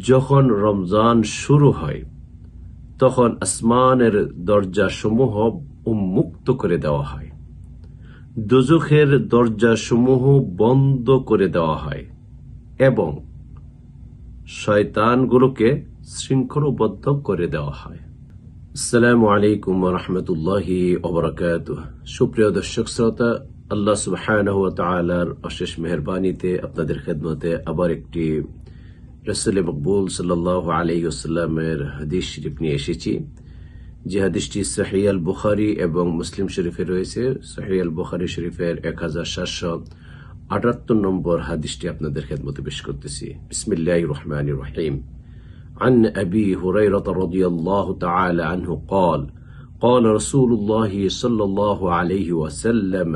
যখন রমজান শুরু হয় তখন আসমানের দরজাসমূহ উন্মুক্ত করে দেওয়া হয়, দোজখের দরজাসমূহ বন্ধ করে দেওয়া হয় এবং শয়তানগুলোকে শৃঙ্খলবদ্ধ করে দেওয়া হয়। আসসালামু আলাইকুম ওয়া রাহমাতুল্লাহি ওয়া বারাকাতুহু। সুপ্রিয় দর্শক শ্রোতা, আল্লাহ সুবহানাহু ওয়া তাআলার অশেষ মেহেরবানিতে আপনাদের খেদমতে আবার একটি রাসূল মকবুল সাল্লাল্লাহু আলাইহি ওয়াসাল্লামের হাদিস শরীফ নিয়ে এসেছি, যে হাদিসটি সহিহ আল বুখারী এবং মুসলিম শরীফে রয়েছে। সহিহ আল বুখারী শরীফের 1778 নম্বর হাদিসটি আপনাদের খেদমতে পেশ করতেছি। বিসমিল্লাহির রহমানির রহিম। عن أبي هريرة رضي الله تعالى عنه قال قال رسول الله صلى الله عليه وسلم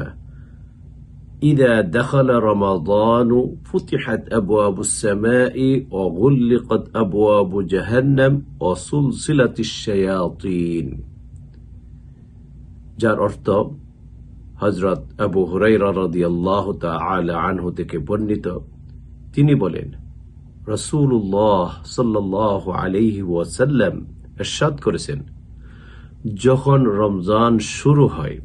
إذا دخل رمضان فتحت أبواب السماء وغلقت أبواب جهنم وسلسلت الشياطين। যার অর্থ হযরত আবু হুরায়রা রাদিয়াল্লাহু তাআলা আনহু থেকে বর্ণিত, তিনি বলেন, রাসূলুল্লাহ সাল্লাল্লাহু আলাইহি ওয়াসাল্লাম ইরশাদ করেছেন, যখন রমজান শুরু হয়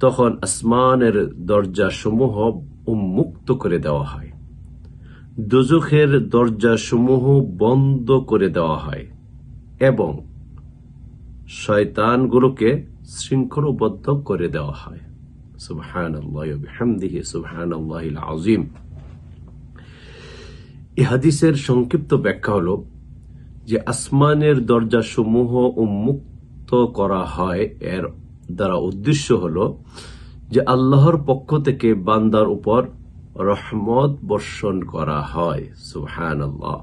তখন আসমানের দরজাসমূহ উন্মুক্ত করে দেওয়া হয়, দোজখের দরজাসমূহ বন্ধ করে দেওয়া হয় এবং শয়তানগুলোকে শৃঙ্খলবদ্ধ করে দেওয়া হয়। সুবহানাল্লাহি ওয়া বিহামদিহি সুবহানাল্লাহিল আযীম। এই হাদিসের সংক্ষিপ্ত ব্যাখ্যা হলো যে আসমানের দরজাসমূহ উন্মুক্ত করা হয়, এর দ্বারা উদ্দেশ্য হলো যে আল্লাহর পক্ষ থেকে বান্দার উপর রহমত বর্ষণ করা হয়। সুবহানাল্লাহ।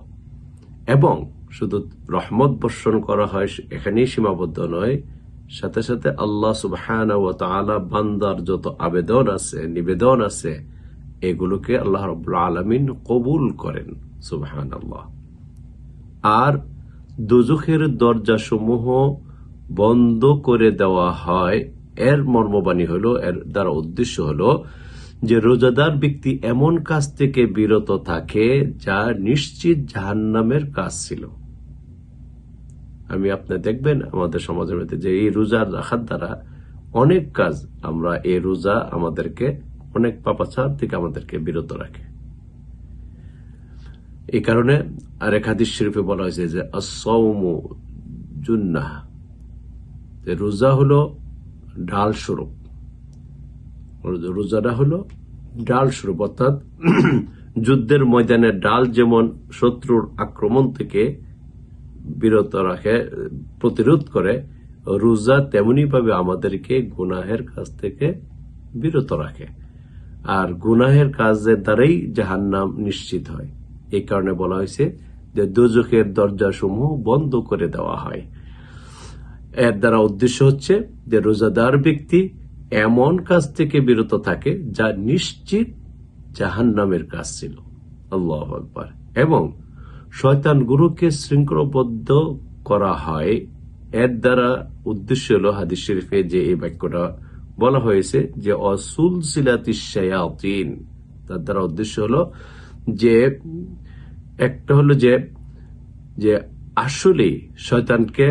এবং শুধু রহমত বর্ষণ করা হয় এখানেই সীমাবদ্ধ নয়, সাথে সাথে আল্লাহ সুবহানাহু ওয়া তাআলা বান্দার যত আবেদন আছে, নিবেদন আছে, এগুলোকে আল্লাহ রাব্বুল আলামিন কবুল করেন। সুবহানাল্লাহ। আর দোজখের দরজাসমূহ বন্ধ করে দেওয়া হয়, এর মর্মবাণী হলো, এর দ্বারা উদ্দেশ্য হলো যে রোজাদার ব্যক্তি এমন কাজ থেকে বিরত থাকে যা নিশ্চিত জাহান্নামের কাজ ছিল। আপনি দেখবেন আমাদের সমাজের মধ্যে যে এই রোজা রাখার দ্বারা অনেক কাজ, আমরা এই রোজা আমাদেরকে অনেক পাপাচার থেকে আমাদেরকে বিরত রাখে। এই কারণে আরেক হাদিস শরীফে বলা হয়েছে যে আস-সাওমু জুন্নাহ, রোজা হলো ঢাল স্বরূপ। রোজাটা হলো ঢাল স্বরূপ, অর্থাৎ যুদ্ধের ময়দানে ঢাল যেমন শত্রুর আক্রমণ থেকে বিরত রাখে, প্রতিরোধ করে, রোজা তেমনি ভাবে আমাদেরকে গুনাহের কাজ থেকে বিরত রাখে। আর গুনাহের কাজের দ্বারাই জাহান্নাম নিশ্চিত হয়। এই কারণে বলা হয়েছে যে দোজখের দরজাসমূহ বন্ধ করে দেওয়া হয়। এর দ্বারা উদ্দেশ্য হচ্ছে যে রোজাদার ব্যক্তি এমন কাজ থেকে বিরত থাকে যা নিশ্চিত জাহান্নামের কাজ ছিল। আল্লাহু আকবার। এবং শয়তানগুলোকে শৃঙ্খলবদ্ধ করা হয়, এর দ্বারা উদ্দেশ্য হলো হাদিস শরীফে যে এই বাক্যটা বলা হয়েছে যে অসুলসিলাতিশ শায়াতিন, তার দ্বারা উদ্দেশ্য হলো যে একটা হলো যে আসলে শয়তানকে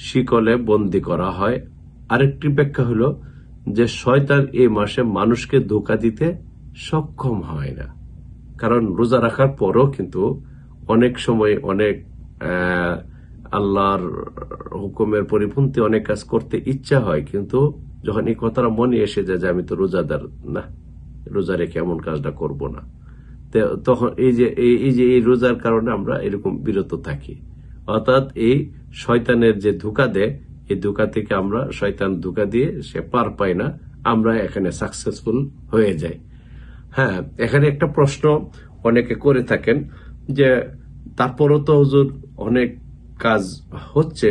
শিকলে বন্দী করা হয়। আরেকটি ব্যাখ্যা হলো যে শয়তান এই মাসে মানুষকে ধোঁকা দিতে সক্ষম হয় না, কারণ রোজা রাখার পরও কিন্তু অনেক সময় অনেক আল্লাহর হুকুমের পরিপন্থী অনেক কাজ করতে ইচ্ছা হয়, কিন্তু যখন এই কথাটা মনে এসে যায় যে আমি তো রোজাদার না, রোজা রেখে এমন কাজটা করব না, তখন এই রোজার কারণে আমরা এরকম বিরত থাকি। অর্থাৎ এই শয়তানের যে ধোঁকা দেয়, এই ধোঁকা থেকে আমরা, শয়তান ধোঁকা দিয়ে সে পার পায় না, আমরা এখানে সাকসেসফুল হয়ে যাই। হ্যাঁ, এখানে একটা প্রশ্ন অনেকে করে থাকেন যে তারপরও তো হুজুর অনেক কাজ হচ্ছে,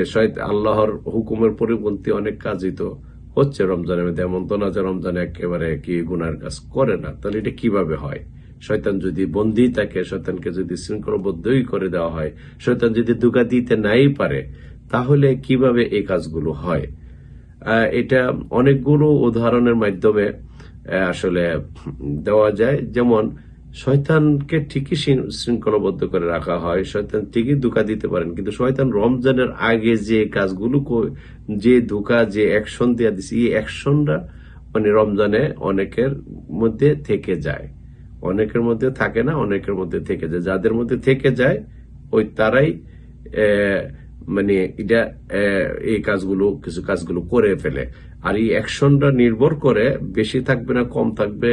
আল্লাহর হুকুমের পরিপন্থী অনেক কাজই তো হচ্ছে রমজানের মধ্যে, এমন তো না যে রমজানে একেবারে কি গুনার কাজ করে না, তাহলে এটা কিভাবে হয়? শয়তান যদি বন্দী থাকে, শয়তানকে যদি শৃঙ্খলবদ্ধই করে দেওয়া হয়, শয়তান যদি ধোঁকা দিতে নাই পারে, তাহলে কিভাবে এই কাজগুলো হয়? এটা অনেকগুলো উদাহরণের মাধ্যমে আসলে দেওয়া যায়। যেমন শয়তানকে ঠিকই শৃঙ্খলাবদ্ধ করে রাখা হয়, শয়তান ঠিকই ধোঁকা দিতে পারেন, কিন্তু শয়তান রমজানের আগে যে কাজগুলো যে ধোঁকা যে অ্যাকশন দেওয়া দিচ্ছে, এই অ্যাকশনটা মানে রমজানে অনেকের মধ্যে থেকে যায়, অনেকের মধ্যে থাকে না, অনেকের মধ্যে থেকে যায়। যাদের মধ্যে থেকে যায় ওই তারাই মানে এটা এই কাজগুলো কিছু কাজগুলো করে ফেলে। আর এই অ্যাকশনটা নির্ভর করে বেশি থাকবে না কম থাকবে,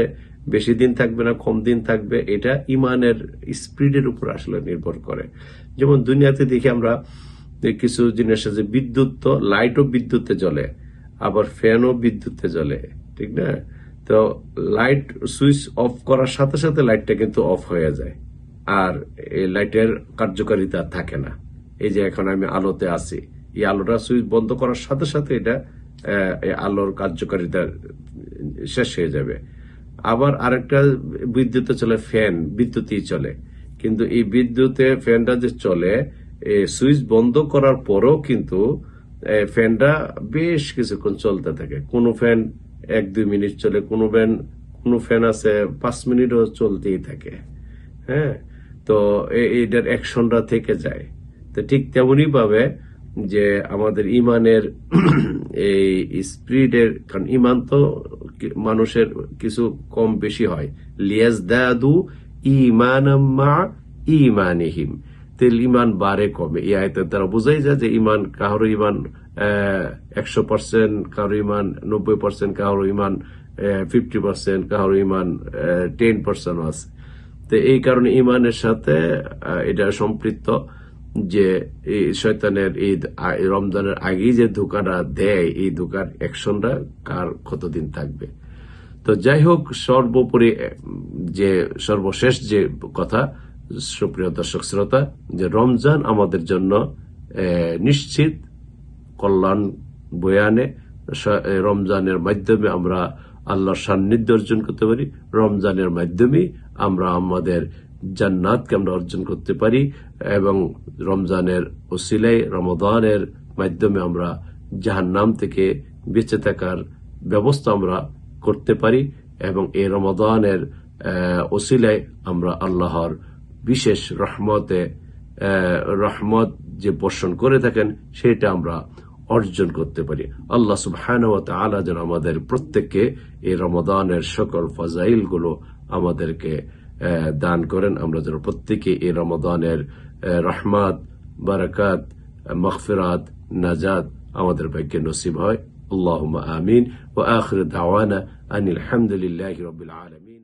বেশি দিন থাকবে না কম দিন থাকবে, এটা ইমানের স্পিডের উপর আসলে নির্ভর করে। যেমন দুনিয়াতে দেখি আমরা কিছু জিনিস আছে, বিদ্যুৎ তো লাইটও বিদ্যুতে জ্বলে, আবার ফ্যানও বিদ্যুতে জ্বলে, ঠিক না? তো লাইট সুইচ অফ করার সাথে সাথে লাইটটা কিন্তু অফ হয়ে যায়, আর এই লাইটের কার্যকারিতা থাকে না। এই যে এখন আমি আলোতে আছি, এই আলোটা সুইচ বন্ধ করার সাথে সাথে এটা আলোর কার্যকারিতা শেষ হয়ে যাবে। আবার আরেকটা বিদ্যুতে চলে ফ্যান, বিদ্যুতেই চলে, কিন্তু এই বিদ্যুতে ফ্যানটা যে চলে সুইচ বন্ধ করার পরও কিন্তু ফ্যানটা বেশ কিছুক্ষণ চলতে থাকে। কোনো ফ্যান 1-2 মিনিট চলে, কোনো ফ্যান আছে 5 মিনিটও চলতেই থাকে। হ্যাঁ, তো এটার অ্যাকশনটা থেকে যায়। তো ঠিক তেমনি ভাবে যে আমাদের ইমানের এই স্পিরিটের, কারণ ইমান তো মানুষের কিছু কম বেশি হয়, লিয়াজদাদু ঈমানাম মা ঈমানিহিম, তেল ইমান বাড়ে কমে। এই আয়াতের দ্বারা বোঝাই যায় যে ইমান, কারো ইমান 100%, কারো ইমান 90%, কারো ইমান 50%, কারো ইমান 10% আছে। তো এই কারণে ইমানের সাথে এটা সম্পৃক্ত যে এই শয়তানের এই রমজানের আগেই যে ধোঁকাটা দেয়, এই ধোঁকার অ্যাকশনটা কার কতদিন থাকবে। তো যাই হোক, সর্বোপরি যে সর্বশেষ যে কথা, সুপ্রিয় দর্শক শ্রোতা, যে রমজান আমাদের জন্য নিশ্চিত কল্যাণ বয়ে আনে। রমজানের মাধ্যমে আমরা আল্লাহর সান্নিধ্য অর্জন করতে পারি, রমজানের মাধ্যমে আমরা আমাদের জান্নাতকে আমরা অর্জন করতে পারি, এবং রমজানের ওসিলায় রমাদানের মাধ্যমে আমরা জাহান্নাম থেকে বেঁচে থাকার ব্যবস্থা আমরা করতে পারি, এবং এই রমাদানের ওসিলায় আমরা আল্লাহর বিশেষ রহমত যে বর্ষণ করে থাকেন সেটা আমরা অর্জন করতে পারি। আল্লাহ সুবহানাহু ওয়া তাআলা যেন আমাদের প্রত্যেককে এই রমাদানের সকল ফাজাইল গুলো আমাদেরকে দান করেন। আমরা যেন প্রত্যেকে এই রমাদানের রহমত, বারাকাত, মাগফিরাত, নাজাত আমাদের ভাগ্যে নসিব হয়। আল্লাহুম্মা আমিন। ওয়া আখিরু দাওয়ানা আনিল হামদুলিল্লাহি রাব্বিল আলামিন।